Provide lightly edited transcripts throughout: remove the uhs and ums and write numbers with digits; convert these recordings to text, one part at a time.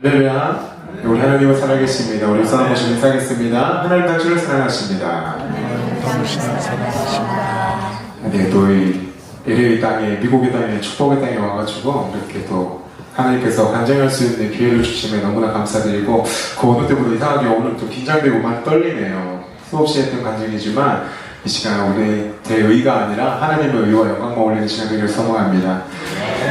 할렐루야. 우리 하나님을 사랑하겠습니다. 우리 우선 한번 인사하겠습니다. 하나님 당신을 사랑하십니다. 네, 또 이 LA 땅에, 미국의 땅에, 축복의 땅에 와가지고 이렇게 또 하나님께서 간증할 수 있는 기회를 주시면 너무나 감사드리고, 그 어느 때보다 이상하게 오늘 좀 긴장되고 많이 떨리네요. 수없이 했던 간증이지만 이 시간 우리 제 의가 아니라 하나님의 의와 영광만 올리는 시간 되기를 소망합니다.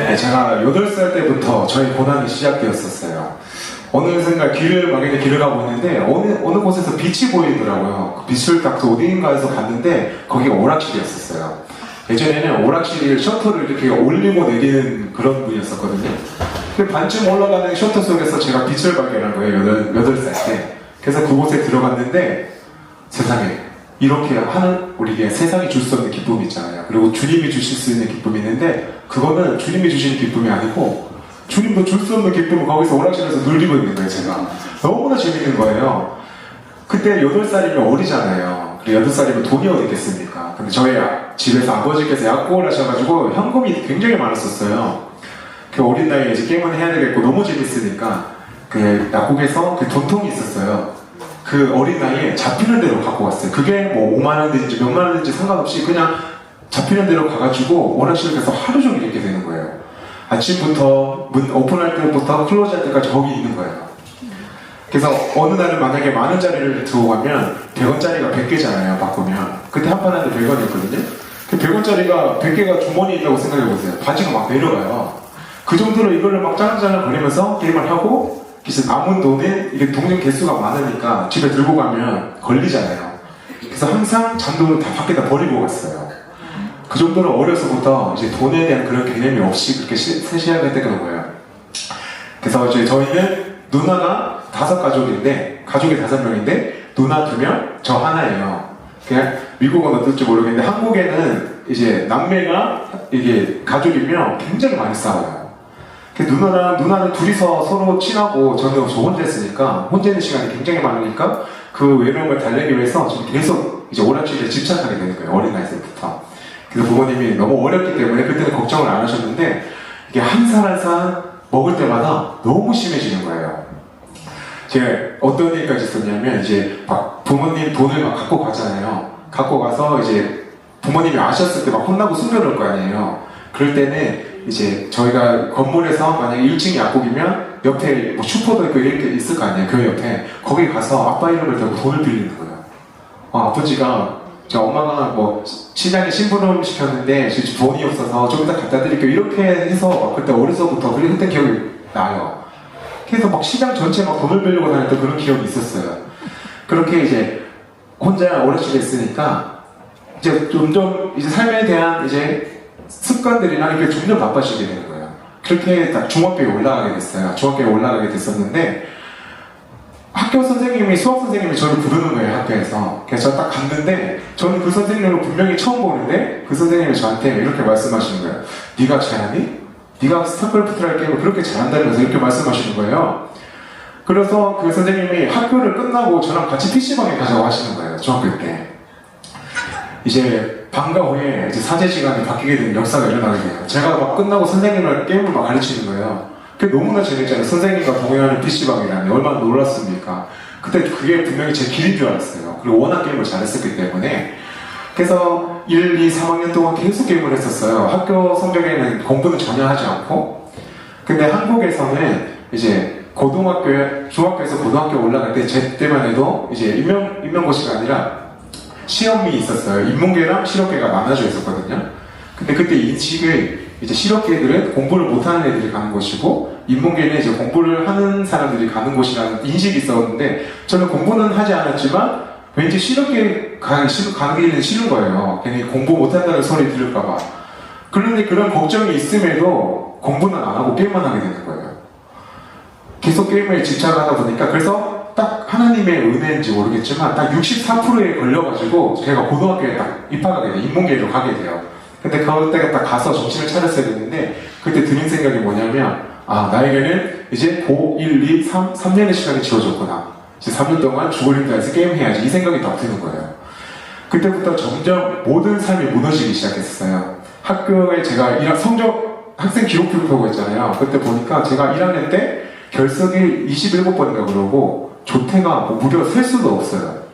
네, 제가 8살 때부터 저희 고난이 시작되었었어요. 어느 순간 막연히 길을 가고 있는데 어느 곳에서 빛이 보이더라고요. 그 빛을 딱 어딘가에서 갔는데 거기가 오락실이었었어요. 예전에는 오락실이 셔터를 이렇게 올리고 내리는 그런 분이었었거든요. 근데 반쯤 올라가는 셔터 속에서 제가 빛을 발견한 거예요. 8살 때. 그래서 그곳에 들어갔는데 세상에 이렇게 하는 우리에게 세상이 줄 수 없는 기쁨이 있잖아요. 그리고 주님이 주실 수 있는 기쁨이 있는데 그거는 주님이 주시는 기쁨이 아니고 주님도 줄 수 없는 기쁨을 거기서 오락실에서 누리고 있는 거예요. 제가 너무나 재밌는 거예요. 그때 8살이면 어리잖아요. 그리고 8살이면 돈이 어디 있겠습니까? 근데 저희 집에서 아버지께서 약국을 하셔가지고 현금이 굉장히 많았었어요. 그 어린 나이에 이제 게임을 해야 되겠고 너무 재밌으니까 그 약국에서 그 돈통이 있었어요. 그 어린 나이에 잡히는 대로 갖고 왔어요. 그게 뭐 5만 원인지 몇만 원인지 상관없이 그냥 잡히는 대로 가가지고 오락실을 가서 하루 종일 있게 되는 거예요. 아침부터 문 오픈할 때부터 클로즈할 때까지 거기 있는 거예요. 그래서 어느 날은 만약에 만 원짜리를 들고 가면 100원짜리가 100개잖아요. 바꾸면 그때 한 판 하는데 100원이었거든요. 그 100원짜리가 100개가 주머니에 있다고 생각해보세요. 바지가 막 내려가요. 그 정도로 이거를 막 짤랑짤랑 거리면서 게임을 하고, 그래서 남은 돈에 이게 동전 개수가 많으니까 집에 들고 가면 걸리잖아요. 그래서 항상 잔돈을 다 밖에다 버리고 갔어요. 그 정도로 어려서부터 이제 돈에 대한 그런 개념이 없이 그렇게 시작을 했던 거예요. 그래서 이제 저희는 누나가 5가족인데, 가족이 5명인데, 누나 2명, 저 하나예요. 그냥 미국은 어떨지 모르겠는데, 한국에는 이제 남매가 이게 가족이면 굉장히 많이 싸워요. 누나는 둘이서 서로 친하고 저는 저 혼자 했으니까 혼자 있는 시간이 굉장히 많으니까 그 외로움을 달래기 위해서 저는 계속 이제 오락실에 집착하게 되는 거예요. 어린 나이 때부터. 그래서 부모님이 너무 어렸기 때문에 그때는 걱정을 안 하셨는데 이게 한 살 한 살 먹을 때마다 너무 심해지는 거예요. 제가 어떤 얘기까지 있었냐면 이제 막 부모님 돈을 막 갖고 가잖아요. 갖고 가서 이제 부모님이 아셨을 때 막 혼나고 숨겨놓을 거 아니에요. 그럴 때는 이제 저희가 건물에서 만약에 1층 약국이면 옆에 뭐 슈퍼도 있고 이렇게 있을 거 아니에요. 교회 옆에. 거기 가서 아빠 이름을 대고 돈을 빌리는 거예요. 아버지가 저 엄마가 뭐 시장에 심부름 시켰는데 돈이 없어서 좀 이따 갖다 드릴게요. 이렇게 해서 그때 어려서부터 그때 기억이 나요. 그래서 막 시장 전체 막 돈을 빌리고 다녔던 그런 기억이 있었어요. 그렇게 이제 혼자 오락실에 있으니까 이제 점점 이제 삶에 대한 이제 습관들이나 이게 점점 나빠지게 되는 거예요. 그렇게 딱 중학교에 올라가게 됐어요. 중학교에 올라가게 됐었는데 학교 선생님이, 수학 선생님이 저를 부르는 거예요, 학교에서. 그래서 저 딱 갔는데 저는 그 선생님을 분명히 처음 보는데 그 선생님이 저한테 이렇게 말씀하시는 거예요. 네가 잘하니? 네가 스타크래프트라는 게임을 그렇게 잘한다면서 이렇게 말씀하시는 거예요. 그래서 그 선생님이 학교를 끝나고 저랑 같이 PC방에 가자고 하시는 거예요, 중학교 때. 이제 방과 후에 이제 사제 시간이 바뀌게 되는 역사가 일어나게 돼요. 제가 막 끝나고 선생님을 게임을 막 가르치는 거예요. 그게 너무나 재밌잖아요. 선생님과 동행하는 PC방이라니 얼마나 놀랐습니까? 그때 그게 분명히 제 길인 줄 알았어요. 그리고 워낙 게임을 잘했었기 때문에. 그래서 1, 2, 3학년 동안 계속 게임을 했었어요. 학교 성적에는 공부는 전혀 하지 않고. 근데 한국에서는 이제 중학교에서 고등학교 올라갈 때 제 때만 해도 이제 임용고시가 아니라 시험이 있었어요. 인문계랑 실업계가 나눠져 있었거든요. 근데 그때 인식을 이제 실업계들은 공부를 못하는 애들이 가는 곳이고 인문계는 이제 공부를 하는 사람들이 가는 곳이라는 인식이 있었는데 저는 공부는 하지 않았지만 왠지 실업계 가는 게 싫은 거예요. 괜히 공부 못한다는 소리 들을까봐. 그런데 그런 걱정이 있음에도 공부는 안 하고 게임만 하게 되는 거예요. 계속 게임에 집착하다 보니까 그래서 딱 하나님의 은혜인지 모르겠지만 딱 64%에 걸려가지고 제가 고등학교에 딱 입학하게 돼요. 인문계로 가게 돼요. 근데 그때가 딱 가서 정신을 차렸어야 되는데 그때 드는 생각이 뭐냐면 나에게는 이제 고 1, 2, 3년의 시간이 지워졌구나. 이제 3년 동안 죽을 힘 다해서 게임해야지 이 생각이 딱 드는 거예요. 그때부터 점점 모든 삶이 무너지기 시작했어요. 학교에 제가 학생 기록표를 보고 있잖아요. 그때 보니까 제가 1학년 때 결석이 27번인가 그러고 조퇴가 뭐 무려 셀 수도 없어요.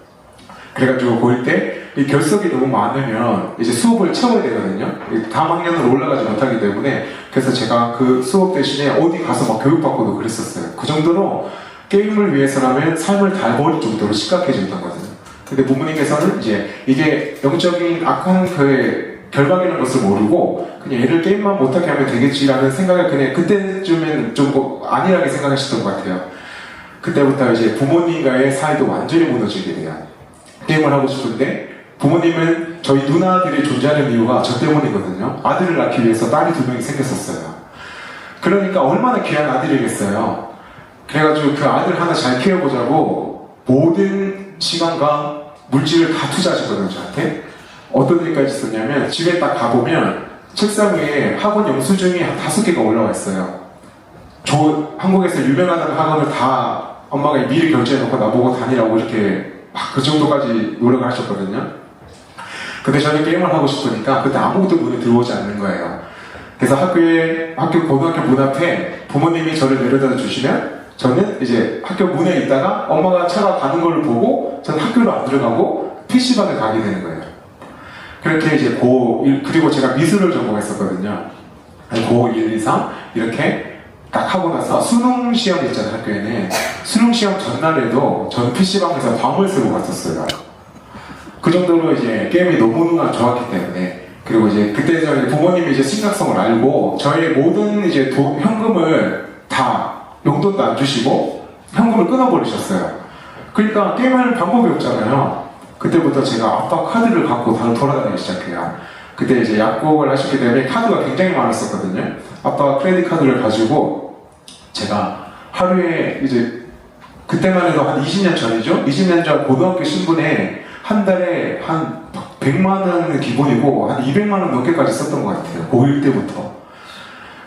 그래가지고 고1 때 이 결석이 너무 많으면 이제 수업을 채워야 되거든요. 다음 학년으로 올라가지 못하기 때문에 그래서 제가 그 수업 대신에 어디 가서 막 교육받고도 그랬었어요. 그 정도로 게임을 위해서라면 삶을 다 버릴 정도로 심각해졌던 거거든요. 근데 부모님께서는 이제 이게 영적인 악한 그 결박이라는 것을 모르고 그냥 얘를 게임만 못하게 하면 되겠지라는 생각을 그냥 그때쯤엔 좀 안일하게 생각하셨던 것 같아요. 그때부터 이제 부모님과의 사이도 완전히 무너지게 돼요. 게임을 하고 싶은데 부모님은 저희 누나들이 존재하는 이유가 저 때문이거든요. 아들을 낳기 위해서 딸이 2명이 생겼었어요. 그러니까 얼마나 귀한 아들이겠어요. 그래가지고 그 아들 하나 잘 키워보자고 모든 시간과 물질을 다 투자하셨거든요, 저한테. 어떤 일까지 있었냐면 집에 딱 가보면 책상 위에 학원 영수증이 한 5개가 올라와 있어요. 한국에서 유명하다는 학원을 다 엄마가 미리 결제해놓고 나보고 다니라고 이렇게 막 그 정도까지 노력을 하셨거든요. 근데 저는 게임을 하고 싶으니까 그때 아무것도 눈에 들어오지 않는 거예요. 그래서 고등학교 문 앞에 부모님이 저를 내려다 주시면 저는 이제 학교 문에 있다가 엄마가 차가 가는 걸 보고 저는 학교로 안 들어가고 PC방에 가게 되는 거예요. 그렇게 이제 그리고 제가 미술을 전공했었거든요. 고1, 1, 2, 3 이렇게 딱 하고 나서 수능 시험 있잖아요, 학교에는. 수능 시험 전날에도 저는 PC방에서 밤을 새고 갔었어요. 그 정도로 이제 게임이 너무나 좋았기 때문에. 그리고 이제 그때 저희 부모님이 이제 심각성을 알고 저의 모든 이제 현금을 다 용돈도 안 주시고 현금을 끊어버리셨어요. 그러니까 게임하는 방법이 없잖아요. 그때부터 제가 아빠 카드를 갖고 다들 돌아다니기 시작해요. 그때 이제 약국을 하셨기 때문에 카드가 굉장히 많았었거든요. 아빠가 크레딧 카드를 가지고 제가 하루에 이제 그때만 해도 한 20년 전이죠? 20년 전 고등학교 신분에 한 달에 한 100만 원은 기본이고 한 200만 원 넘게까지 썼던 것 같아요. 고1 때부터.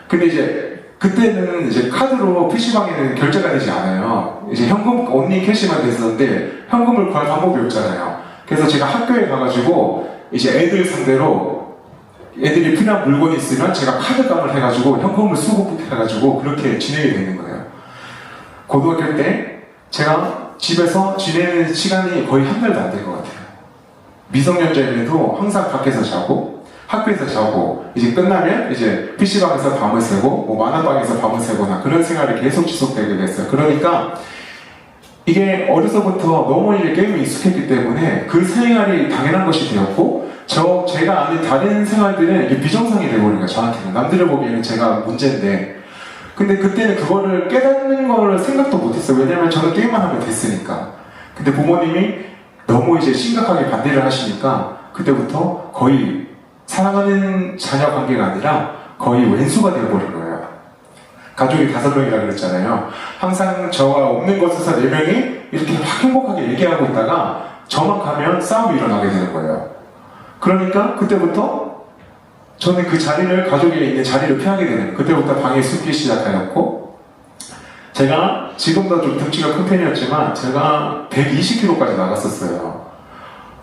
근데 이제 그때는 이제 카드로 PC방에는 결제가 되지 않아요. 이제 현금 언니 캐시만 됐었는데 현금을 구할 방법이 없잖아요. 그래서 제가 학교에 가가지고 이제 애들 상대로 애들이 필요한 물건이 있으면 제가 카드감을 해가지고 현금을 수급해가지고 그렇게 진행이 되는 거예요. 고등학교 때 제가 집에서 지내는 시간이 거의 한 달도 안 될 것 같아요. 미성년자임에도 항상 밖에서 자고 학교에서 자고 이제 끝나면 이제 PC방에서 밤을 새고 뭐 만화방에서 밤을 새거나 그런 생활이 계속 지속되게 됐어요. 그러니까 이게 어려서부터 너무 이제 게임에 익숙했기 때문에 그 생활이 당연한 것이 되었고 제가 아는 다른 생활들은 이게 비정상이 되어버린 거예요. 저한테는. 남들을 보기에는 제가 문제인데 근데 그때는 그거를 깨닫는 걸 생각도 못했어요. 왜냐면 저는 게임만 하면 됐으니까. 근데 부모님이 너무 이제 심각하게 반대를 하시니까 그때부터 거의 사랑하는 자녀 관계가 아니라 거의 왼수가 되어버린 거예요. 가족이 5명이라 그랬잖아요. 항상 저가 없는 곳에서 4명이 이렇게 막 행복하게 얘기하고 있다가 저만 가면 싸움이 일어나게 되는 거예요. 그러니까 그때부터 저는 그 자리를, 가족이 있는 자리를 피하게 되는 거예요. 그때부터 방에 숨기 시작하였고 제가 지금도 좀 등치가 큰 편이었지만 제가 120kg까지 나갔었어요.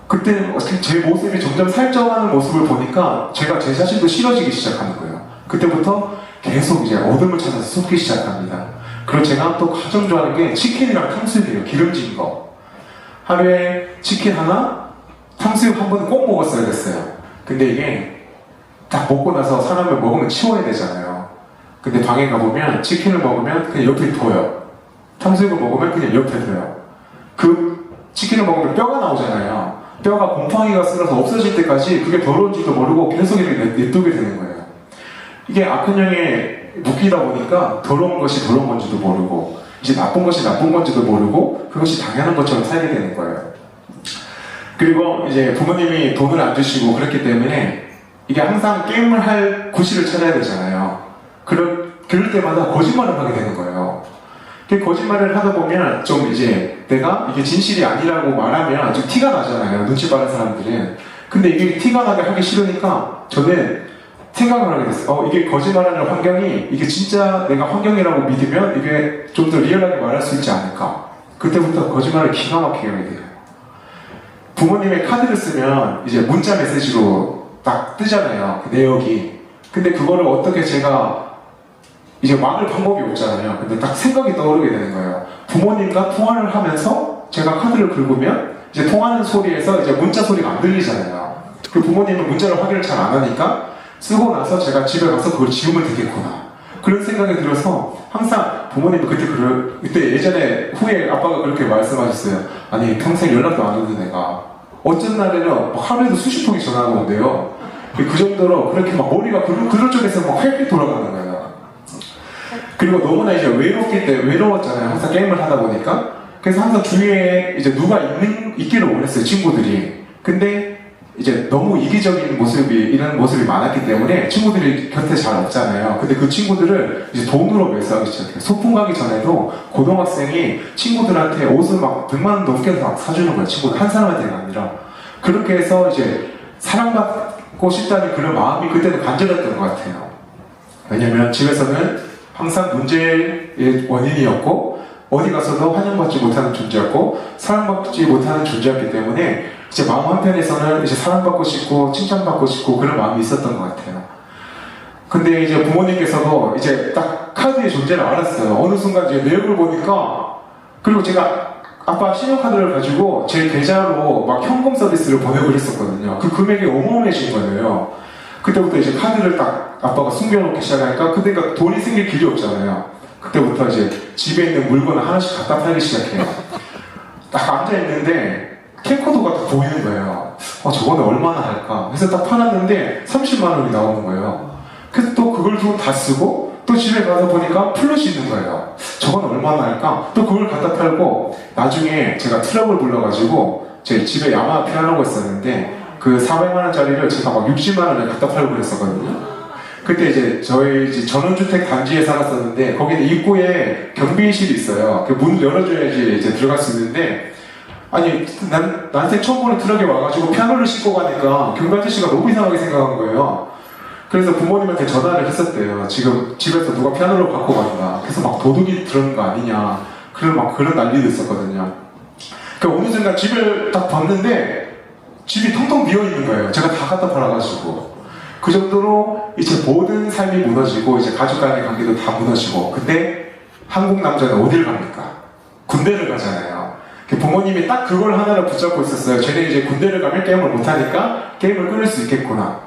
그때 제 모습이 점점 살쪄가는 모습을 보니까 제가 제 자신도 싫어지기 시작하는 거예요. 그때부터 계속 이제 어둠을 찾아서 숨기 시작합니다. 그리고 제가 또 가장 좋아하는 게 치킨이랑 탕수육이에요. 기름진 거. 하루에 치킨 하나, 탕수육 한 번은 꼭 먹었어야 됐어요. 근데 이게 딱 먹고 나서 사람을 먹으면 치워야 되잖아요. 근데 방에 가보면 치킨을 먹으면 그냥 옆에 둬요. 탕수육을 먹으면 그냥 옆에 둬요. 그 치킨을 먹으면 뼈가 나오잖아요. 뼈가 곰팡이가 쓸어서 없어질 때까지 그게 더러운지도 모르고 계속 이렇게 냅두게 되는 거예요. 이게 악한 영에 묶이다 보니까 더러운 것이 더러운 건지도 모르고 이제 나쁜 것이 나쁜 건지도 모르고 그것이 당연한 것처럼 살게 되는 거예요. 그리고 이제 부모님이 돈을 안 주시고 그랬기 때문에 이게 항상 게임을 할 구실을 찾아야 되잖아요. 그럴 때마다 거짓말을 하게 되는 거예요. 거짓말을 하다 보면 좀 이제 내가 이게 진실이 아니라고 말하면 좀 티가 나잖아요. 눈치 빠른 사람들은. 근데 이게 티가 나게 하기 싫으니까 저는 생각을 하게 됐어요. 이게 거짓말하는 환경이 이게 진짜 내가 환경이라고 믿으면 이게 좀 더 리얼하게 말할 수 있지 않을까. 그때부터 거짓말을 기가 막히게 하게 돼요. 부모님의 카드를 쓰면 이제 문자 메시지로 딱 뜨잖아요. 그 내역이. 근데 그거를 어떻게 제가 이제 막을 방법이 없잖아요. 근데 딱 생각이 떠오르게 되는 거예요. 부모님과 통화를 하면서 제가 카드를 긁으면 이제 통화하는 소리에서 이제 문자 소리가 안 들리잖아요. 그 부모님은 문자를 확인을 잘 안 하니까 쓰고 나서 제가 집에 가서 그걸 지우면 되겠구나. 그런 생각이 들어서 항상 부모님이 그때 예전에 후에 아빠가 그렇게 말씀하셨어요. 아니 평생 연락도 안 오는 애가 어쩐 날에는 막 하루에도 수십 통이 전화가 온대요. 그 정도로 그렇게 막 머리가 그런 쪽에서 막 획획 돌아가는 거예요. 그리고 너무나 이제 외로웠잖아요. 항상 게임을 하다 보니까. 그래서 항상 주위에 이제 누가 있기를 원했어요, 친구들이. 근데 이제 너무 이기적인 이런 모습이 많았기 때문에 친구들이 곁에 잘 없잖아요. 근데 그 친구들을 이제 돈으로 매수하기 시작해요. 소풍 가기 전에도 고등학생이 친구들한테 옷을 막 100만 원 넘게 막 사주는 거예요. 친구들 한 사람한테가 아니라. 그렇게 해서 이제 사랑받고 싶다는 그런 마음이 그때는 간절했던 것 같아요. 왜냐면 집에서는 항상 문제의 원인이었고 어디 가서도 환영받지 못하는 존재였고 사랑받지 못하는 존재였기 때문에 이제 마음 한편에서는 이제 사랑받고 싶고 칭찬받고 싶고 그런 마음이 있었던 것 같아요. 근데 이제 부모님께서도 이제 딱 카드의 존재를 알았어요. 어느 순간 이제 내역을 보니까 그리고 제가 아빠 신용카드를 가지고 제 계좌로 막 현금 서비스를 보내고 그랬었거든요. 그 금액이 어마어마해진 거예요. 그때부터 이제 카드를 딱 아빠가 숨겨놓기 시작하니까 그때가 돈이 생길 길이 없잖아요. 그때부터 이제 집에 있는 물건을 하나씩 갖다 팔기 시작해요. 딱 앉아있는데 캠코더가 딱 보이는 거예요. 저거는 얼마나 할까? 그래서 딱 팔았는데 30만 원이 나오는 거예요. 그래서 또 그걸 다 쓰고 또 집에 가서 보니까 플러시 있는 거예요. 저건 얼마나 할까? 또 그걸 갖다 팔고 나중에 제가 트럭을 불러가지고 제 집에 야마 피아노가 있었는데 그 400만 원짜리를 제가 막 60만 원에 갖다 팔고 그랬었거든요. 그때 이제 저희 전원주택 단지에 살았었는데 거기는 입구에 경비실이 있어요. 그 문 열어줘야지 이제 들어갈 수 있는데 아니 난생 처음 보는 트럭에 와가지고 피아노를 싣고 가니까 경비 아저씨가 너무 이상하게 생각한 거예요. 그래서 부모님한테 전화를 했었대요. 지금 집에서 누가 피아노를 갖고 간다. 그래서 막 도둑이 들은 거 아니냐. 그런 난리도 있었거든요. 어느 순간 집을 딱 봤는데 집이 텅텅 비어있는 거예요. 제가 다 갖다 팔아가지고. 그 정도로 이제 모든 삶이 무너지고 이제 가족 간의 관계도 다 무너지고. 근데 한국 남자는 어딜 갑니까? 군대를 가잖아요. 부모님이 딱 그걸 하나를 붙잡고 있었어요. 쟤네 이제 군대를 가면 게임을 못하니까 게임을 끊을 수 있겠구나.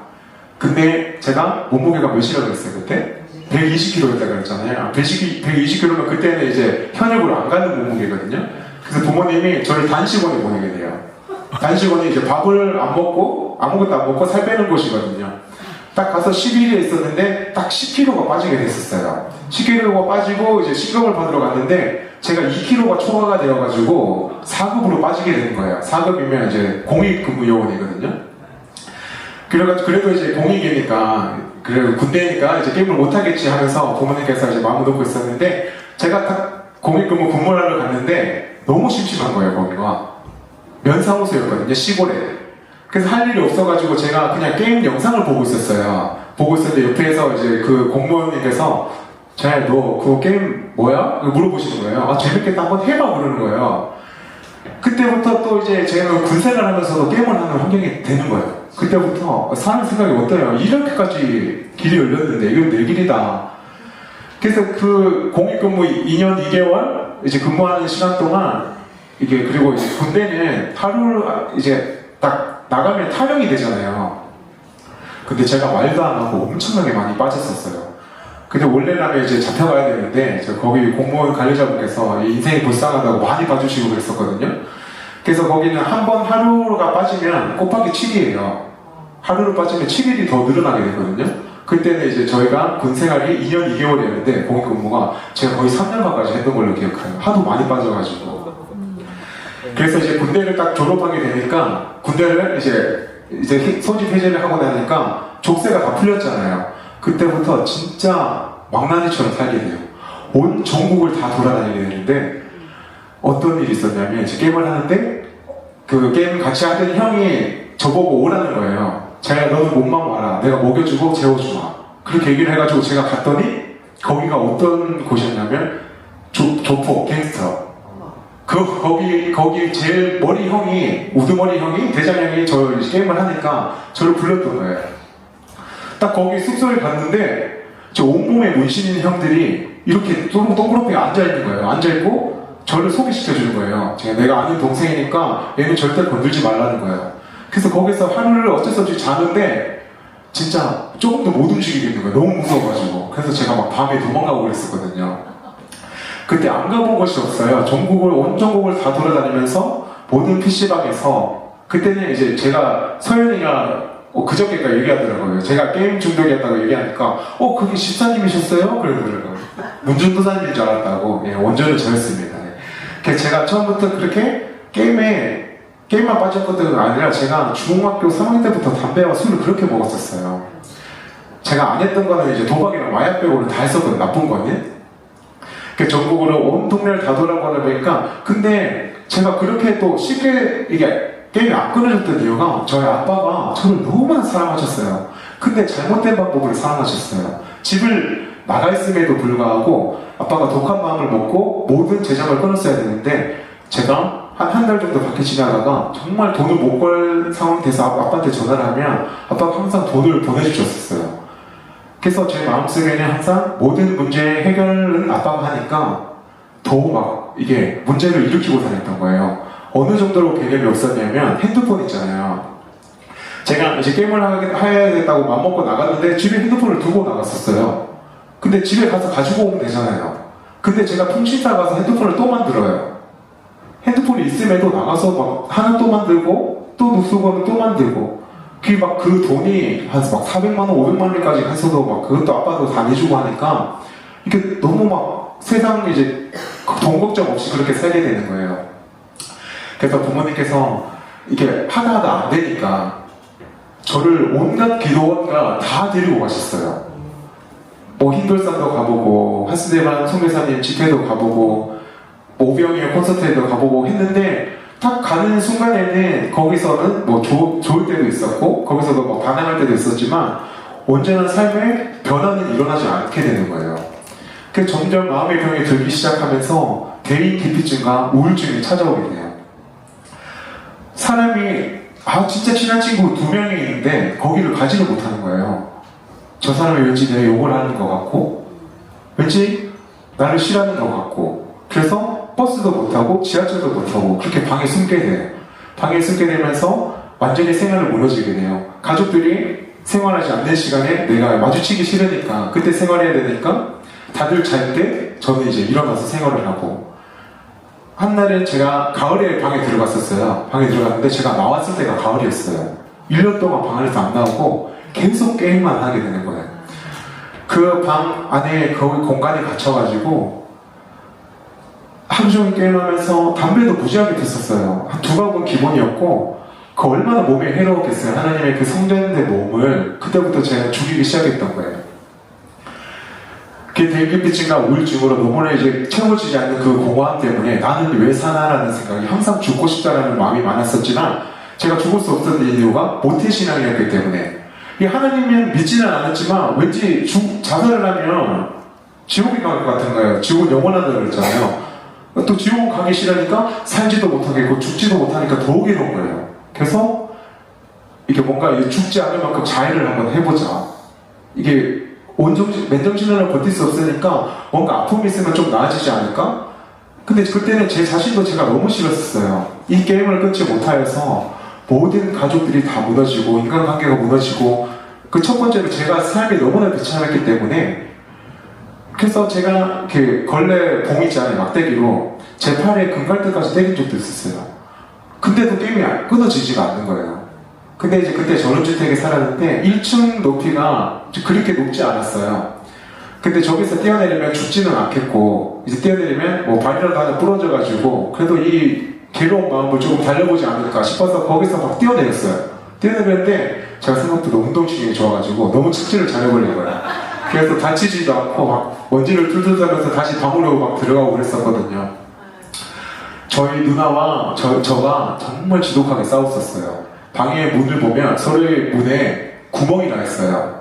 근데 제가 몸무게가 몇이라고 그랬어요 그때? 120kg였다고 그랬잖아요. 120kg면 그때는 이제 현역으로 안 가는 몸무게거든요. 그래서 부모님이 저를 단식원에 보내게 돼요. 단식원이 이제 밥을 안 먹고 아무것도 안 먹고 살 빼는 곳이거든요. 딱 가서 12일에 있었는데 딱 10kg가 빠지게 됐었어요. 10kg가 빠지고 이제 시급을 받으러 갔는데 제가 2kg가 초과가 되어가지고 4급으로 빠지게 되는 거예요. 4급이면 이제 공익근무요원이거든요. 그래도 이제 공익이니까 그래도 군대니까 이제 게임을 못하겠지 하면서 부모님께서 이제 마음을 놓고 있었는데 제가 딱 공익근무 근무를 하러 갔는데 너무 심심한 거예요. 거기가 면사무소였거든요. 시골에. 그래서 할 일이 없어가지고 제가 그냥 게임 영상을 보고 있었어요. 보고 있었는데 옆에서 이제 그 공무원님께서 너 그거 게임 뭐야? 물어보시는 거예요. 재밌겠다 한번 해봐 그러는 거예요. 그때부터 또 이제 제가 군생활 하면서도 게임을 하는 환경이 되는 거예요. 그때부터 사는 생각이 어때요? 이렇게까지 길이 열렸는데 이건 내 길이다. 그래서 그 공익근무 2년 2개월 이제 근무하는 시간 동안 그리고 이제 군대는 하루 이제 딱 나가면 탈영이 되잖아요. 근데 제가 말도 안 하고 엄청나게 많이 빠졌었어요. 근데 원래라면 이제 잡혀가야 되는데 거기 공무원 관리자분께서 인생이 불쌍하다고 많이 봐주시고 그랬었거든요. 그래서 거기는 한 번 하루가 빠지면 곱하기 7이에요. 하루로 빠지면 7일이 더 늘어나게 되거든요. 그때는 이제 저희가 군 생활이 2년 2개월이었는데 공익근무가 제가 거의 3년간까지 했던 걸로 기억해요. 하도 많이 빠져가지고. 그래서 이제 군대를 딱 졸업하게 되니까 군대를 이제 소집 해제를 하고 나니까 족쇄가 다 풀렸잖아요. 그때부터 진짜 망나니처럼 살게 돼요. 온 전국을 다 돌아다니게 되는데 어떤 일이 있었냐면 이제 게임을 하는데 그 게임 같이 하던 형이 저보고 오라는 거예요. 자기야 너는 몸만 와라. 내가 먹여주고 재워주마. 그렇게 얘기를 해가지고 제가 갔더니 거기가 어떤 곳이었냐면 조폭 갱스터. 거기 제일 머리 형이 우두머리 형이 대장 형이 게임을 하니까 저를 불렀던 거예요. 딱 거기 숙소에 갔는데 저 온몸에 문신 있는 형들이 이렇게 동그랗게 앉아있는 거예요. 앉아있고 저를 소개시켜주는 거예요. 내가 아는 동생이니까 얘는 절대 건들지 말라는 거예요. 그래서 거기서 하루를 어쩔 수 없이 자는데 진짜 조금도 못 움직이겠는 거예요. 너무 무서워가지고. 그래서 제가 막 밤에 도망가고 그랬었거든요. 그때 안 가본 곳이 없어요. 온 전국을 다 돌아다니면서 모든 PC방에서 그때는 이제 제가 서현이가 그저께까 얘기하더라고요. 제가 게임 중독이었다고 얘기하니까 그게 집사님이셨어요? 그러더라고요. 문전도사님인 줄 알았다고. 예, 원조는 저였습니다. 예. 그래서 제가 처음부터 그렇게 게임만 빠졌던 건 아니라 제가 중학교 3학년 때부터 담배와 술을 그렇게 먹었었어요. 제가 안 했던 거는 이제 도박이랑 마약 빼고는 다 했었거든요. 나쁜 거는. 그 전국으로 온 동네를 다 돌아보다 보니까 근데 제가 그렇게 또 쉽게 이게 게임이 안 끊어졌던 이유가 저희 아빠가 저를 너무나 사랑하셨어요. 근데 잘못된 방법으로 사랑하셨어요. 집을 나가 있음에도 불구하고 아빠가 독한 마음을 먹고 모든 재정을 끊었어야 되는데 제가 한 달 정도 밖에 지나다가 정말 돈을 못 벌 상황 돼서 아빠한테 전화를 하면 아빠가 항상 돈을 보내주셨었어요. 그래서 제 마음속에는 항상 모든 문제 해결은 아빠가 하니까 더 막 이게 문제를 일으키고 다녔던 거예요. 어느 정도로 개념이 없었냐면 핸드폰 있잖아요. 제가 이제 게임을 해야겠다고 맘먹고 나갔는데 집에 핸드폰을 두고 나갔었어요. 근데 집에 가서 가지고 오면 되잖아요. 근데 제가 통신사 가서 핸드폰을 또 만들어요. 핸드폰이 있음에도 나가서 막 하나 또 만들고 또 녹수건을 또 만들고 그 돈이 한 막 400만 원, 500만 원까지 해서도 막 그것도 아빠도 다 내주고 하니까 이게 너무 막 세상 이제 돈 걱정 없이 그렇게 살게 되는 거예요. 그래서 부모님께서 이게 하다하다 안 되니까 저를 온갖 기도원가 다 데리고 가셨어요. 뭐 흰돌산도 가보고 하스데반 송교사님 집회도 가보고 오병이어 콘서트에도 가보고 했는데 딱 가는 순간에는 거기서는 뭐 좋을 때도 있었고 거기서도 뭐 반항할 때도 있었지만 온전한 삶의 변화는 일어나지 않게 되는 거예요. 그래서 점점 마음의 병이 들기 시작하면서 대인 기피증과 우울증이 찾아오게 돼요. 사람이 진짜 친한 친구 2명이 있는데 거기를 가지를 못하는 거예요. 저 사람이 왠지 내 욕을 하는 것 같고 왠지 나를 싫어하는 것 같고 그래서 버스도 못타고 지하철도 못타고 그렇게 방에 숨게 돼요. 방에 숨게 되면서 완전히 생활을 무너지게 돼요. 가족들이 생활하지 않는 시간에 내가 마주치기 싫으니까 그때 생활해야 되니까 다들 잘 때 저는 이제 일어나서 생활을 하고 한날은 제가 가을에 방에 들어갔었어요. 방에 들어갔는데 제가 나왔을 때가 가을이었어요. 1년 동안 방 안에서 안 나오고 계속 게임만 하게 되는 거예요. 그 방 안에 그 공간에 갇혀가지고 하루 종일 게임하면서 담배도 무지하게 폈었어요. 한 2가구는 기본이었고 그 얼마나 몸에 해로웠겠어요. 하나님의 그 성전된 몸을 그때부터 제가 죽이기 시작했던 거예요. 그 대인기피증과 우울증으로 너무나 이제 채워지지 않는 그 공허함 때문에 나는 왜 사나라는 생각이 항상 죽고 싶다라는 마음이 많았었지만 제가 죽을 수 없었던 이유가 모태신앙이었기 때문에 하나님은 믿지는 않았지만 왠지 자살을 하면 지옥에 갈 것 같은 거예요. 지옥은 영원하다고 그랬잖아요. 또 지옥은 가기 싫으니까 살지도 못하겠고 죽지도 못하니까 더 괴로운 거예요. 그래서 이게 뭔가 죽지 않을 만큼 자해를 한번 해보자. 이게 맨정신으로 버틸 수 없으니까 뭔가 아픔이 있으면 좀 나아지지 않을까? 근데 그때는 제 자신도 제가 너무 싫었어요. 이 게임을 끊지 못하여서 모든 가족들이 다 무너지고 인간관계가 무너지고 그 첫 번째로 제가 삶이 너무나 비참했기 때문에 그래서 제가 그 걸레 봉 있잖아요. 막대기로 제 팔에 금갈등까지 때린 적도 있었어요. 근데도 게임이 끊어지지가 않는 거예요. 근데 이제 그때 전원주택에 살았는데 1층 높이가 그렇게 높지 않았어요. 근데 저기서 뛰어내리면 죽지는 않겠고 이제 뛰어내리면 뭐 발이라도 하나 부러져가지고 그래도 이 괴로운 마음을 조금 달려보지 않을까 싶어서 거기서 막 뛰어내렸어요. 뛰어내렸는데 제가 생각보다 운동신경이 좋아가지고 너무 착지를 잘해버린 거예요. 그래서 다치지도 않고 막 먼지를 툴툴 싸면서 다시 방으로 막 들어가고 그랬었거든요. 저희 누나와 저가 정말 지독하게 싸웠었어요. 방의 문을 보면 서로의 문에 구멍이 나 있어요.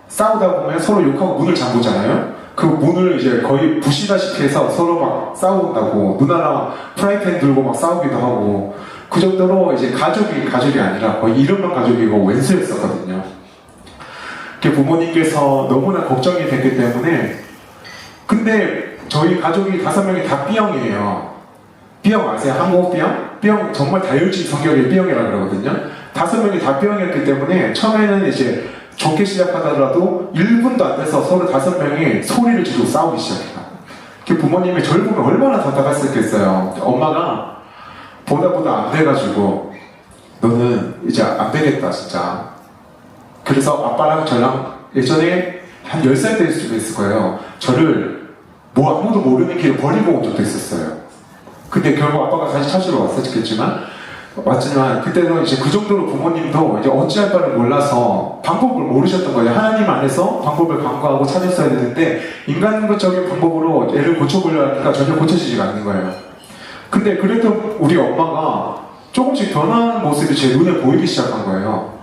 싸우다 보면 서로 욕하고 문을 잠그잖아요. 그 문을 이제 거의 부시다시피 해서 서로 막 싸운다고 누나랑 프라이팬 들고 막 싸우기도 하고 그 정도로 이제 가족이 아니라 거의 이름만 가족이고 왼수였었거든요. 부모님께서 너무나 걱정이 됐기 때문에. 근데 저희 가족이 5명이 다 B형이에요. B형 아세요? 한국 B형? B형 정말 다혈질 성격의 B형이라고 그러거든요. 5명이 다 B형이었기 때문에 처음에는 이제 좋게 시작하더라도 1분도 안 돼서 서로 5명이 소리를 지르고 싸우기 시작해요. 부모님이 저를 보면 얼마나 답답했었겠어요. 엄마가 보다 안 돼가지고 너는 이제 안 되겠다 진짜. 그래서 아빠랑 저랑 예전에 한 10살 때쯤 했을 거예요. 저를 뭐 아무도 모르는 길에 버리고 온 적도 있었어요. 근데 결국 아빠가 다시 찾으러 왔지만 그때는 이제 그 정도로 부모님도 이제 어찌할 바를 몰라서 방법을 모르셨던 거예요. 하나님 안에서 방법을 강구하고 찾았어야 되는데 인간적인 방법으로 애를 고쳐보려 하니까 전혀 고쳐지지가 않는 거예요. 근데 그래도 우리 엄마가 조금씩 변하는 모습이 제 눈에 보이기 시작한 거예요.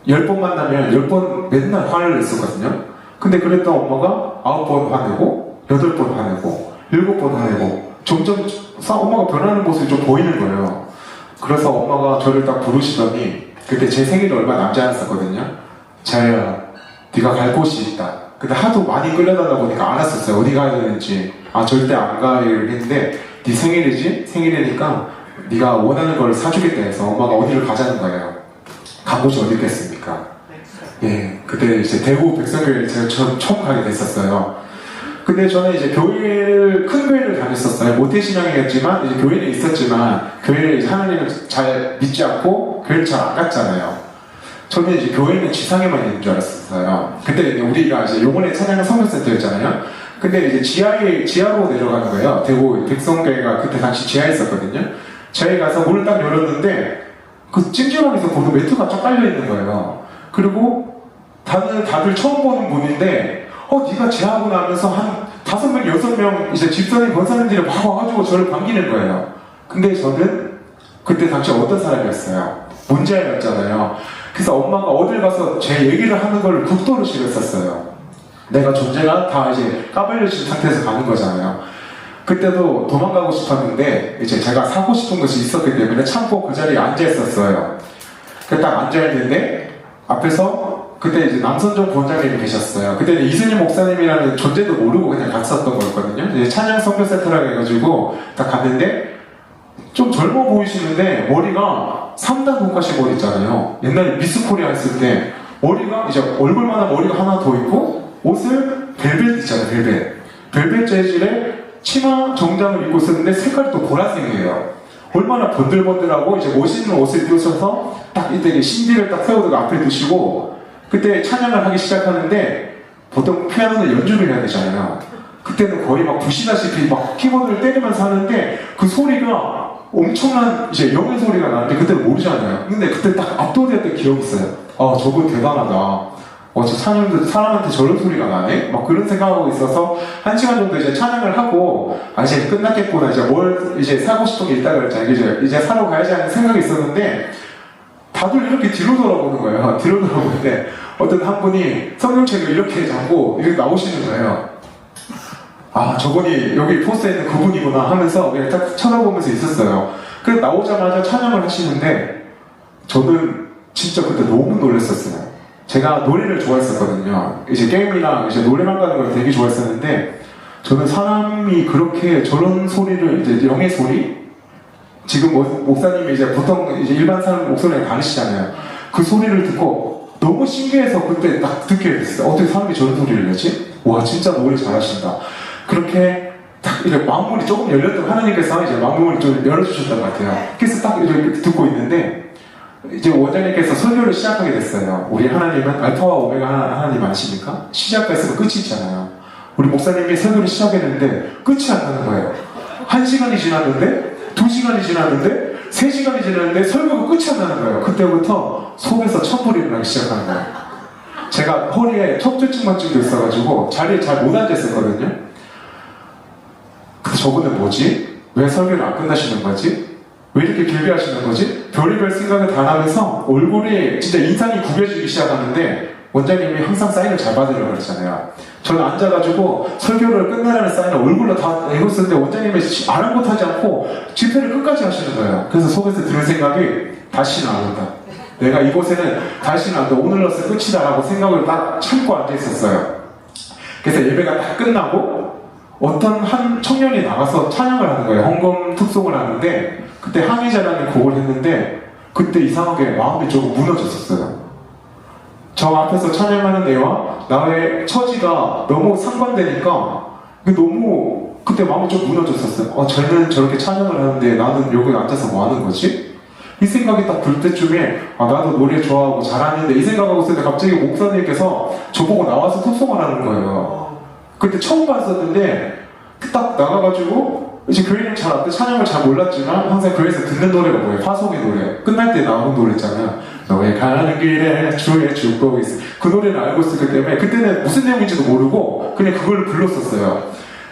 10번 만나면 10번 맨날 화를 냈었거든요. 근데 그랬던 엄마가 9번 화내고 8번 화내고 7번 화내고 점점 엄마가 변하는 모습이 좀 보이는 거예요. 그래서 엄마가 저를 딱 부르시더니 그때 제 생일이 얼마 남지 않았었거든요. 자야, 네가 갈 곳이 있다. 근데 하도 많이 끌려다니다 보니까 알았었어요. 어디 가야 되는지. 아, 절대 안 가요 했는데 네 생일이지? 생일이니까 네가 원하는 걸 사주겠다 해서 엄마가 어디를 가자는 거예요. 간 곳이 어디 있겠습니까? 예, 그때 이제 대구 백성교회를 제가 처음 가게 됐었어요. 근데 저는 이제 큰 교회를 다녔었어요. 모태신앙이었지만, 이제 교회는 있었지만, 교회를 이제 하나님을 잘 믿지 않고, 교회를 잘 안 갔잖아요. 저는 이제 교회는 지상에만 있는 줄 알았었어요. 그때 우리가 이제 요번에 찬양 선교센터였잖아요. 근데 이제 지하로 내려가는 거예요. 대구 백성교회가 그때 당시 지하에 있었거든요. 지하에 가서 문을 딱 열었는데, 그 찜질방에서 보던 매트가 쫙 깔려있는 거예요. 그리고 다들 처음 보는 분인데, 네가 지하구나 하면서 한 5명, 6명 이제 집사님, 권사님들이 막 와가지고 저를 반기는 거예요. 근데 저는 그때 당시 어떤 사람이었어요? 문제아였잖아요. 그래서 엄마가 어딜 가서 제 얘기를 하는 걸 극도로 싫어했었어요. 내가 존재가 다 이제 까발려진 상태에서 가는 거잖아요. 그때도 도망가고 싶었는데 이제 제가 사고 싶은 것이 있었기 때문에 참고 그 자리에 앉아있었어요. 딱 앉아있는데 앞에서 그때 이제 남선정 부원장님이 계셨어요. 그때는 이순희 목사님이라는 존재도 모르고 그냥 갔었던 거였거든요. 이제 찬양 선교센터라고 해가지고 딱 갔는데 좀 젊어 보이시는데 머리가 3단 돈가시 머리 있잖아요. 옛날에 미스코리아 했을 때 머리가 이제 얼굴만한 머리가 하나 더 있고 옷을 벨벳 있잖아요. 벨벳 재질의 치마 정장을 입고 있었는데 색깔이 또 보라색이에요. 얼마나 번들번들하고 이제 멋있는 옷을 입으셔서 딱 이때 신비를 딱 세우다가 앞에 두시고 그때 찬양을 하기 시작하는데 보통 피아노는 연주를 해야 되잖아요. 그때는 거의 막 부시다시피 막 키보드를 때리면서 하는데 그 소리가 엄청난 이제 영의 소리가 나는데 그때는 모르잖아요. 근데 그때 딱 압도됐던 기억이 있어요. 저분 대단하다. 저 찬양도 사람한테 저런 소리가 나네? 막 그런 생각하고 있어서 1시간 정도 이제 찬양을 하고 이제 끝났겠구나. 이제 뭘 이제 사고 싶은 게 있다 그랬잖아요. 이제 사러 가야지 하는 생각이 있었는데 다들 이렇게 뒤로 돌아보는 거예요. 뒤로 돌아보는데 어떤 한 분이 성경책을 이렇게 잡고 이렇게 나오시는 거예요. 저분이 여기 포스터에 있는 그분이구나 하면서 그냥 딱 쳐다보면서 있었어요. 그래서 나오자마자 찬양을 하시는데 저는 진짜 그때 너무 놀랐었어요. 제가 노래를 좋아했었거든요. 이제 게임이나 이제 노래방 가는 걸 되게 좋아했었는데 저는 사람이 그렇게 저런 소리를 이제 영의 소리? 지금 목사님이 이제 보통 이제 일반 사람 목소리랑 다르시잖아요. 그 소리를 듣고 너무 신기해서 그때 딱 듣게 됐어요. 어떻게 사람이 저런 소리를 내지? 와, 진짜 노래 잘하신다. 그렇게 딱 이렇게 마음문이 조금 열렸던 하나님께서 이제 마음문을 좀 열어주셨던 것 같아요. 그래서 딱 이렇게 듣고 있는데 이제 원장님께서 설교를 시작하게 됐어요. 우리 하나님은 알파와 오메가 하나님 아십니까? 시작과 있으면 끝이 있잖아요. 우리 목사님이 설교를 시작했는데 끝이 안 나는 거예요. 1시간이 지났는데 2시간이 지났는데 3시간이 지났는데 설교가 끝이 안 나는 거예요. 그때부터 속에서 천불이 나기 시작하는 거예요. 제가 허리에 척추측만증도 있어가지고 자리에 잘 못 앉았었거든요. 근데 저분은 뭐지? 왜 설교를 안 끝나시는 거지? 왜 이렇게 길게 하시는 거지? 별의별 생각을 다 하면서 얼굴이 진짜 인상이 구겨지기 시작하는데 원장님이 항상 사인을 잘 받으려고 그랬잖아요. 저는 앉아가지고 설교를 끝내라는 사인을 얼굴로 다 내고 있었는데 원장님이 아랑곳하지 않고 집회를 끝까지 하시는 거예요. 그래서 속에서 드는 생각이 다시는 안 온다. 내가 이곳에는 다시는 안 돼. 오늘로서 끝이다 라고 생각을 딱 참고 앉아 있었어요. 그래서 예배가 다 끝나고 어떤 한 청년이 나가서 찬양을 하는 거예요. 헌금 특송을 하는데 그때 항의자라는 곡을 했는데 그때 이상하게 마음이 조금 무너졌었어요. 저 앞에서 찬양하는 애와 나의 처지가 너무 상반되니까 너무 그때 마음이 좀 무너졌었어요. 쟤는 저렇게 찬양을 하는데 나는 여기 앉아서 뭐 하는 거지? 이 생각이 딱 들 때쯤에 나도 노래 좋아하고 잘하는데 이 생각하고 있을 때 갑자기 목사님께서 저보고 나와서 특송을 하는 거예요. 그때 처음 봤었는데 딱 나가가지고 이제 교회는 잘 안 돼, 찬양을 잘 몰랐지만 항상 교회에서 듣는 노래가 뭐예요? 파송의 노래. 끝날 때 나오는 노래 있잖아요. 너의 가는 길에 주의 축복이 있어. 그 노래를 알고 있었기 때문에 그때는 무슨 내용인지도 모르고 그냥 그걸 불렀었어요.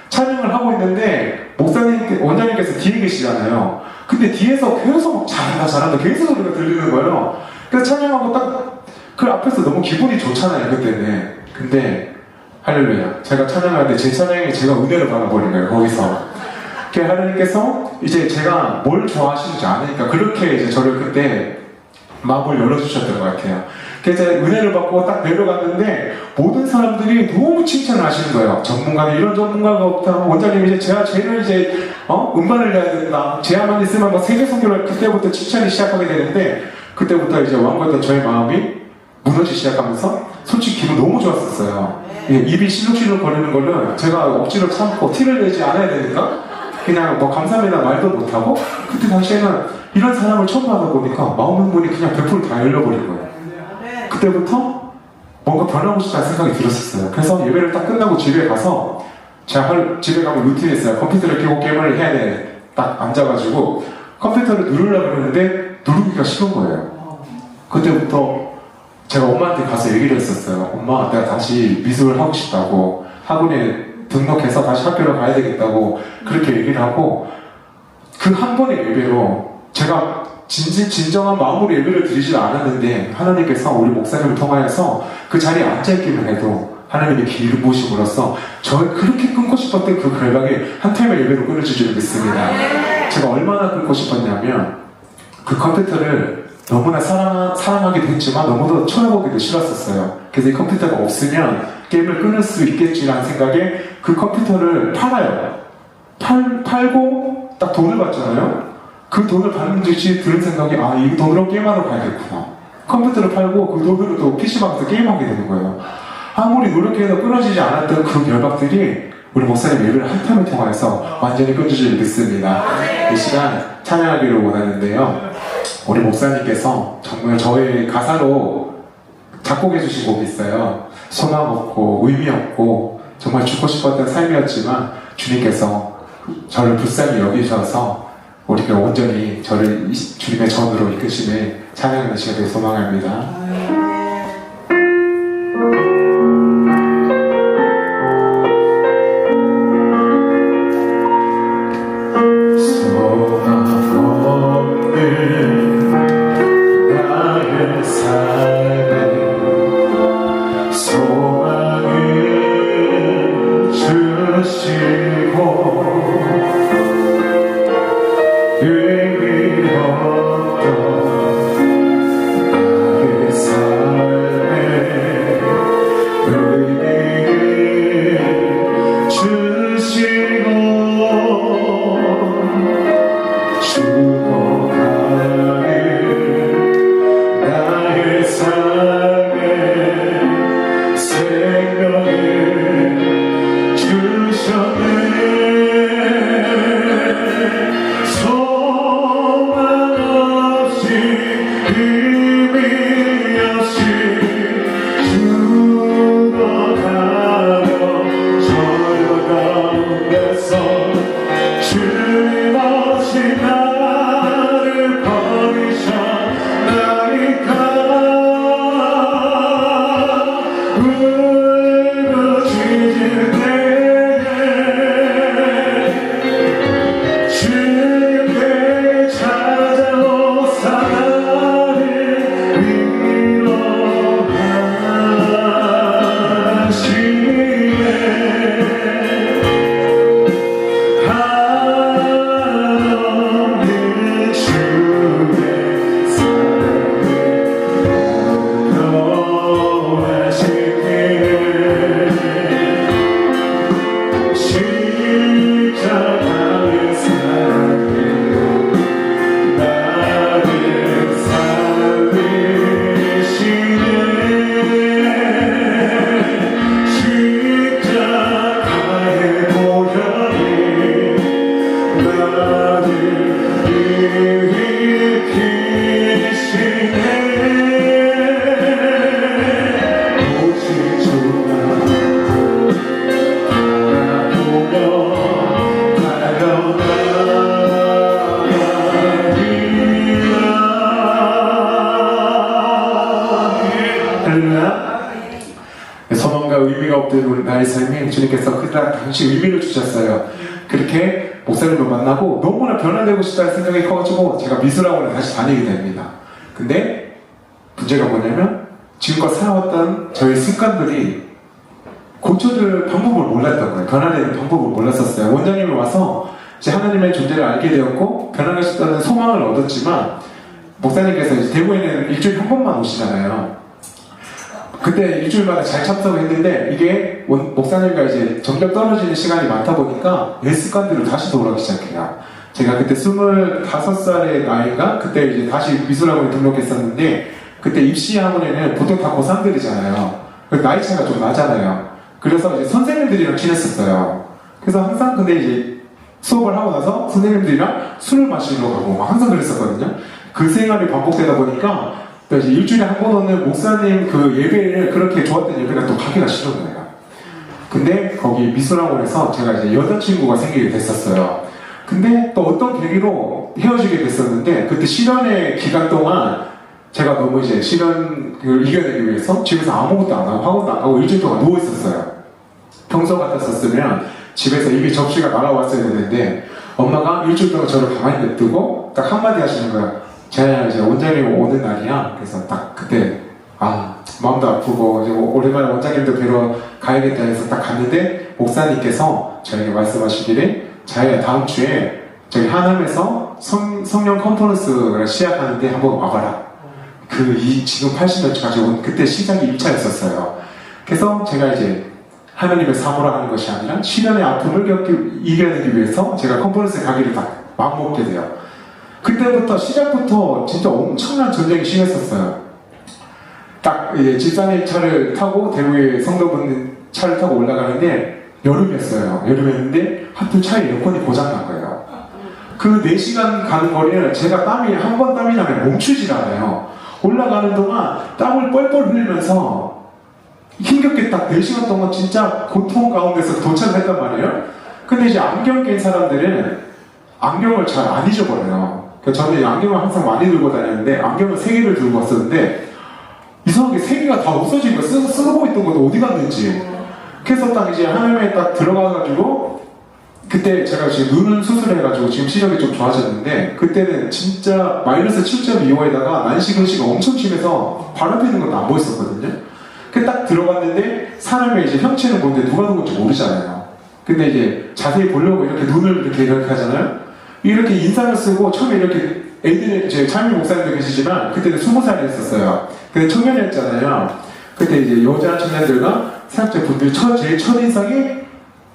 찬양을 하고 있는데 목사님, 원장님께서 뒤에 계시잖아요. 근데 뒤에서 계속 잘한다 계속 노래가 들리는 거예요. 그래서 찬양하고 딱 그 앞에서 너무 기분이 좋잖아요 그때는. 근데 할렐루야, 제가 찬양하는데 제 찬양에 제가 은혜를 받아버린 거예요 거기서. 하나님께서 이제 제가 뭘 좋아하시는지 아니까 그렇게 이제 저를 그때 마음을 열어주셨던 것 같아요. 그래서 은혜를 받고 딱 내려갔는데 모든 사람들이 너무 칭찬을 하시는 거예요. 전문가는 이런 전문가가 없다. 원장님 이제 제가 쟤를 이제 음반을 내야 된다. 쟤야만 있으면 막 세계 선교를 그때부터 칭찬이 시작하게 되는데 그때부터 이제 왕과던 저의 마음이 무너지기 시작하면서 솔직히 기분 너무 좋았었어요. 입이 실룩실룩 거리는 거는 제가 억지로 참고 티를 내지 않아야 되니까 그냥 뭐 감사합니다 말도 못하고 그때 당시에는 이런 사람을 처음 받아보니까 마음 문이 그냥 100% 다 열려버린 거예요. 그때부터 뭔가 변하고 싶다는 생각이 들었었어요. 그래서 예배를 딱 끝나고 집에 가서 제가 집에 가면 루틴이 있어요. 컴퓨터를 켜고 게임을 해야 돼. 딱 앉아가지고 컴퓨터를 누르려고 했는데 누르기가 싫은 거예요. 그때부터 제가 엄마한테 가서 얘기를 했었어요. 엄마, 내가 다시 미술을 하고 싶다고 학원에 등록해서 다시 학교로 가야 되겠다고 그렇게 얘기를 하고 그 한 번의 예배로 제가 진정한 마음으로 예배를 드리지 않았는데 하나님께서 우리 목사님을 통하여서 그 자리에 앉아있기만 해도 하나님의 길을 보심으로써 저를 그렇게 끊고 싶었던 그 결박이 한 타임의 예배로 끊어질 줄 믿습니다. 제가 얼마나 끊고 싶었냐면 그 컴퓨터를 너무나 사랑하기도 했지만 너무도 쳐다보기도 싫었었어요. 그래서 이 컴퓨터가 없으면 게임을 끊을 수 있겠지라는 생각에 그 컴퓨터를 팔아요. 팔고 딱 돈을 받잖아요. 그 돈을 받는 듯이 들은 생각이 이 돈으로 게임하러 가야겠구나. 컴퓨터를 팔고 그 돈으로 또 PC방에서 게임하게 되는 거예요. 아무리 노력해도 끊어지지 않았던 그 결박들이 우리 목사님 예배를 한 텀을 통해서 완전히 끊어질 믿습니다. 이 시간 찬양하기를 원하는데요. 우리 목사님께서 정말 저의 가사로 작곡해 주신 곡이 있어요. 소망 없고 의미 없고 정말 죽고 싶었던 삶이었지만 주님께서 저를 불쌍히 여기셔서 우리가 온전히 저를 주님의 전으로 이끄심에 찬양하는 시간을 소망합니다. 주님 없이 나 없던 나의 삶에 주님께서 그날 당시 의미를 주셨어요. 그렇게 목사님을 만나고 너무나 변화되고 싶다는 생각이 커가지고 제가 미술학원을 다시 다니게 됩니다. 근데 문제가 뭐냐면 지금껏 살아왔던 저의 습관들이 고쳐줄 방법을 몰랐던 거예요. 변화되는 방법을 몰랐었어요. 원장님이 와서 이제 하나님의 존재를 알게 되었고 변화하셨다는 소망을 얻었지만 목사님께서 이제 대구에는 일주일에 한 번만 오시잖아요. 그때 일주일마다 잘 참석했는데 이게 목사님과 이제 점점 떨어지는 시간이 많다 보니까 옛 습관대로 다시 돌아오기 시작해요. 제가 그때 25살의 나이가 그때 이제 다시 미술학원에 등록했었는데 그때 입시학원에는 보통 다 고3들이잖아요. 나이 차이가 좀 나잖아요. 그래서 이제 선생님들이랑 친했었어요. 그래서 항상 근데 이제 수업을 하고 나서 선생님들이랑 술을 마시러 가고 항상 그랬었거든요. 그 생활이 반복되다 보니까 또 이제 일주일에 한 번 오는 목사님 그 예배를 그렇게 좋았던 예배가 또 가기가 싫은 거예요. 근데 거기 미술학원에서 제가 이제 여자친구가 생기게 됐었어요. 근데 또 어떤 계기로 헤어지게 됐었는데 그때 실연의 기간 동안 제가 너무 이제 실연을 이겨내기 위해서 집에서 아무것도 안 하고 학원도 안 가고 일주일 동안 누워 있었어요. 평소 같았었으면 집에서 이미 접시가 날아왔어야 되는데 엄마가 일주일 동안 저를 가만히 냅두고 딱 한마디 하시는 거예요. 제가 이제 원장님 오는 날이야. 그래서 딱 그때 마음도 아프고 이제 오랜만에 원장님도 뵈러 가야겠다 해서 딱 갔는데 목사님께서 저에게 말씀하시기를 자기가 다음 주에 저희 하남에서 성령 컨퍼런스를 시작하는데 한번 와봐라. 지금 80년까지 온 그때 시작이 1차였었어요. 그래서 제가 이제 하나님의 사모라 하는 것이 아니라 시련의 아픔을 이겨내기 위해서 제가 컨퍼런스에 가기를 딱 마음먹게 돼요. 그때부터 시작부터 진짜 엄청난 전쟁이 심했었어요. 딱 집사님 차를 타고 대구에 성도분 차를 타고 올라가는데 여름이었어요. 여름이었는데 하필 차에 에어컨이 고장난 거예요. 그 4시간 가는 거리를 제가 한 번 땀이 나면 멈추질 않아요. 올라가는 동안 땀을 뻘뻘 흘리면서 힘겹게 딱 4시간 동안 진짜 고통 가운데서 도착을 했단 말이에요. 근데 이제 안경 낀 사람들은 안경을 잘 안 잊어버려요. 저는 안경을 항상 많이 들고 다녔는데 안경을 3개를 들고 왔었는데 이상하게 3개가 다 없어진 거예요. 쓰고 있던 것도 어디 갔는지. 그래서 딱 이제 하나님에 딱 들어가가지고 그때 제가 지금 눈을 수술해가지고 지금 시력이 좀 좋아졌는데 그때는 진짜 마이너스 7.25에다가 난시 근시가 엄청 심해서 바람 피는 것도 안 보였었거든요. 그 딱 들어갔는데 사람의 이제 형체는 보는데 누가 누군지 모르잖아요. 근데 이제 자세히 보려고 이렇게 눈을 이렇게 하잖아요. 이렇게 인상을 쓰고 처음에 이렇게 애들이 제 참여 목사님도 계시지만 그때는 20살이었었어요. 근데 청년이었잖아요. 그때 이제 여자 청년들과 사역자분들 제일 첫인상이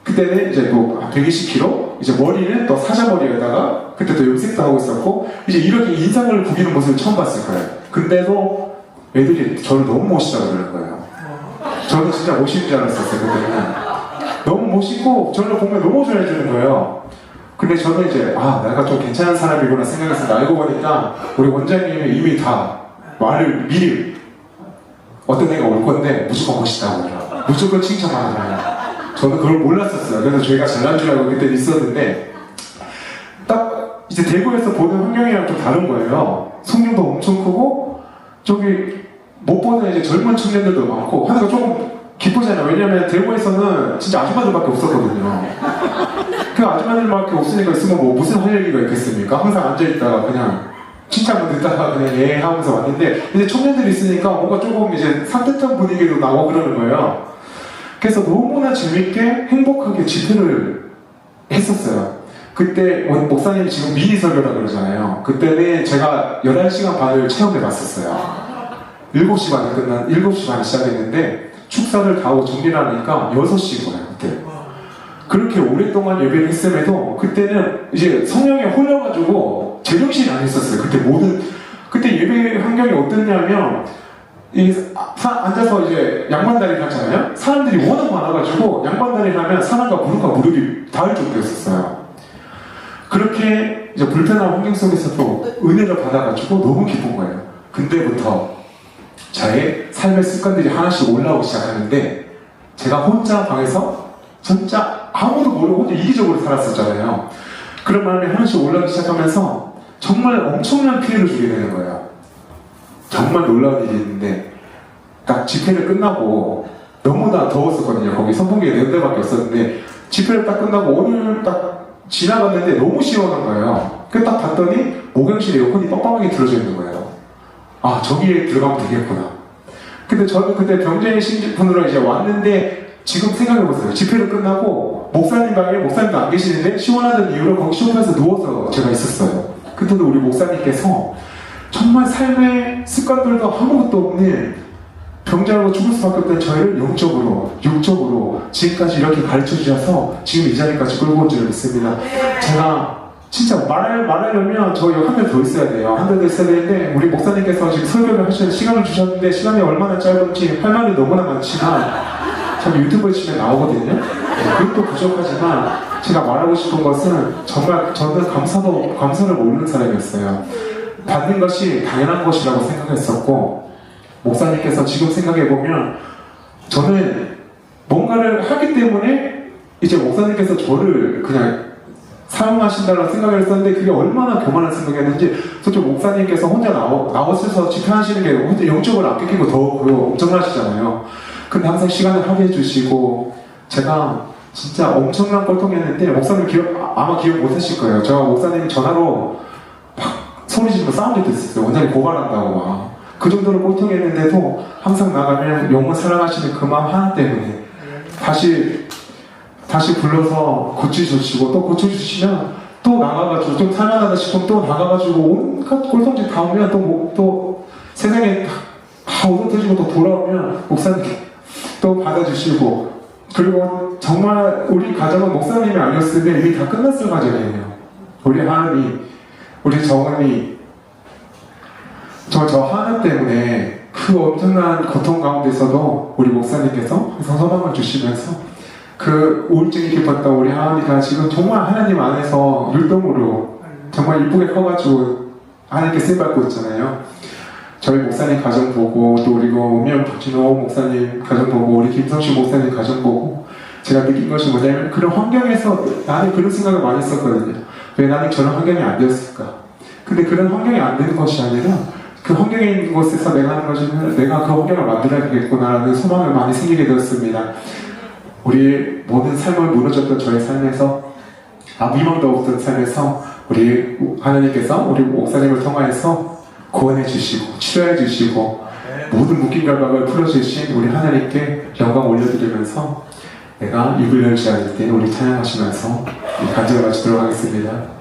그때는 이제 뭐 120kg, 이제 머리는 또 사자머리에다가 그때 또 염색도 하고 있었고 이제 이렇게 인상을 구기는 모습을 처음 봤을 거예요. 근데도 애들이 저를 너무 멋있다고 그러는 거예요. 저는 진짜 멋있는 줄 알았었어요. 그때는 너무 멋있고 저를 보면 너무 좋아해주는 거예요. 근데 저는 이제 내가 좀 괜찮은 사람이구나 생각해서 알고 보니까 우리 원장님이 이미 다 말을 미리 어떤 애가 올 건데 무조건 멋있다고 하더라. 무조건 칭찬만 하더라. 저는 그걸 몰랐었어요. 그래서 저희가 잘난 줄 알고 그때 있었는데 딱 이제 대구에서 보는 환경이랑 좀 다른 거예요. 성령도 엄청 크고 저기 못 보는 이제 젊은 청년들도 많고 하니까 조금 기쁘잖아요. 왜냐면 대구에서는 진짜 아줌마들밖에 없었거든요. 그 아줌마들밖에 없으니까 있으면 뭐 무슨 할 얘기가 있겠습니까? 항상 앉아있다가 그냥 칭찬만 듣다가 그냥 하면서 왔는데 이제 청년들이 있으니까 뭔가 조금 이제 산뜻한 분위기도 나고 그러는 거예요. 그래서 너무나 재밌게 행복하게 집회를 했었어요. 그때 목사님이 지금 미니 설교라 그러잖아요. 그때는 제가 11시간 반을 체험해 봤었어요. 7시 반에 시작했는데 축사를 다 하고 정리를 하니까 6시인 거예요. 그때. 그렇게 오랫동안 예배를 했음에도 그때는 이제 성령에 홀려가지고 제정신이 안 있었어요. 그때 예배 환경이 어땠냐면 앉아서 이제 양반다리를 하잖아요. 사람들이 워낙 많아가지고 양반다리를 하면 사람과 무릎이 닿을 정도였었어요. 그렇게 이제 불편한 환경 속에서도 은혜를 받아가지고 너무 기쁜 거예요. 근데부터 저의 삶의 습관들이 하나씩 올라오기 시작하는데 제가 혼자 방에서 진짜 아무도 모르고 혼자 이기적으로 살았었잖아요. 그런 마음이 하나씩 올라오기 시작하면서 정말 엄청난 피해를 주게 되는 거예요. 정말 놀라운 일이 있는데 딱 집회를 끝나고 너무나 더웠었거든요. 거기 선풍기에 4대밖에 없었는데 집회를 딱 끝나고 오늘 딱 지나갔는데 너무 시원한 거예요. 그 딱 봤더니 목욕실 에어컨이 빡빡하게 틀어져 있는 거예요. 아, 저기에 들어가면 되겠구나. 근데 저는 그때 병재의 신분으로 이제 왔는데 지금 생각해보세요. 집회를 끝나고 목사님 방에 목사님도 안 계시는데 시원하던 이유로 거기 소파에서 누워서 제가 있었어요. 그때도 우리 목사님께서 정말 삶의 습관들도 아무것도 없는 병자로 죽을 수밖에 없던 저희를 영적으로, 육적으로 지금까지 이렇게 가르쳐 주셔서 지금 이 자리까지 끌고 온 줄을 믿습니다. 제가 진짜 말하려면 저희 한 달 더 있어야 돼요. 한 달 더 있어야 되는데 우리 목사님께서 지금 설교를 하시는 시간을 주셨는데 시간이 얼마나 짧은지 할 말이 너무나 많지만 참 유튜브에 치면 나오거든요. 네, 그것도 부족하지만 제가 말하고 싶은 것은 정말 저는 감사를 모르는 사람이었어요. 받는 것이 당연한 것이라고 생각했었고 목사님께서 지금 생각해보면 저는 뭔가를 하기 때문에 이제 목사님께서 저를 그냥 사용하신다는 생각을 했었는데 그게 얼마나 교만한 생각이었는지 솔직히 목사님께서 혼자 나오셔서 집회하시는 게 혼자 영적으로 안 뺏기고 더 엄청나시잖아요. 근데 항상 시간을 할애해 주시고 제가 진짜 엄청난 꼴통이었는데 목사님 아마 기억 못 하실 거예요. 제가 목사님 전화로 막 소리 지르고 싸운 적도 있었어요. 원장님 고발한다고 막. 그 정도로 꼴통했는데도 항상 나가면 영혼 사랑하시는 그 마음 하나 때문에 다시 불러서 고쳐주시고 또 고쳐주시면 또 나가가지고 좀 살만하다 싶으면 또 나가가지고 온갖 꼴통짓 다 오면 또 세상에 다 오듯해지고 또 돌아오면 목사님 또 받아주시고 그리고 정말 우리 가정은 목사님이 아니었으면 이미 다 끝났을 가정이에요. 우리 하은이, 우리 정은이 저 하나 때문에 그 엄청난 고통 가운데서도 우리 목사님께서 항상 소망을 주시면서 그 우울증이 깊었던 우리 하은이가 지금 정말 하나님 안에서 율동으로 정말 이쁘게 커가지고 하나님께 쓰임받고 있잖아요. 저희 목사님 가정 보고 또 우리 오면 박진호 목사님 가정 보고 우리 김성식 목사님 가정 보고 제가 느낀 것이 뭐냐면 그런 환경에서 나는 그런 생각을 많이 했었거든요. 왜 나는 저런 환경이 안 되었을까? 근데 그런 환경이 안 되는 것이 아니라 그 환경에 있는 곳에서 내가 하는 것은 내가 그 환경을 만들어야겠구나라는 소망을 많이 생기게 되었습니다. 우리 모든 삶을 무너졌던 저의 삶에서 아무 희망도 없던 삶에서 우리 하나님께서 우리 목사님을 통하여서 구원해 주시고 치료해 주시고 모든 묶인 결박을 풀어주신 우리 하나님께 영광 올려드리면서 내가 입을 열지 않을 때 우리 찬양하시면서 이 간증을 마치도록 하겠습니다.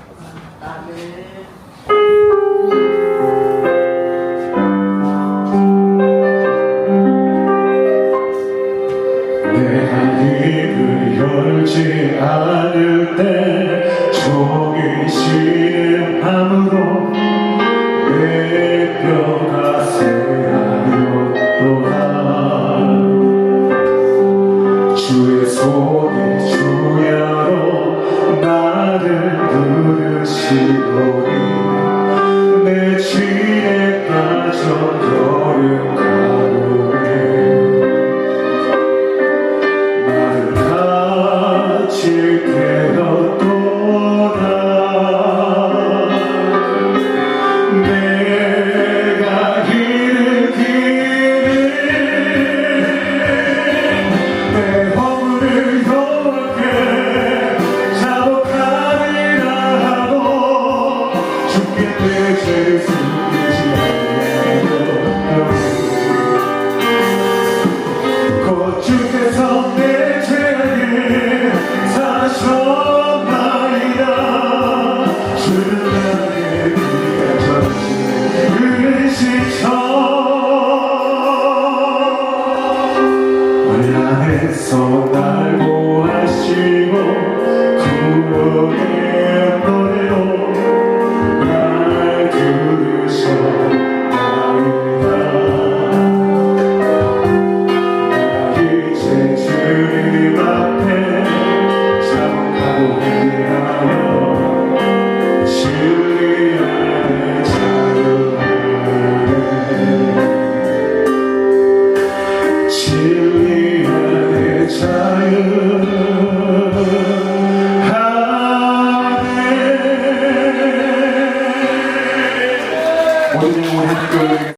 열지 않을 때 종이 신음함으로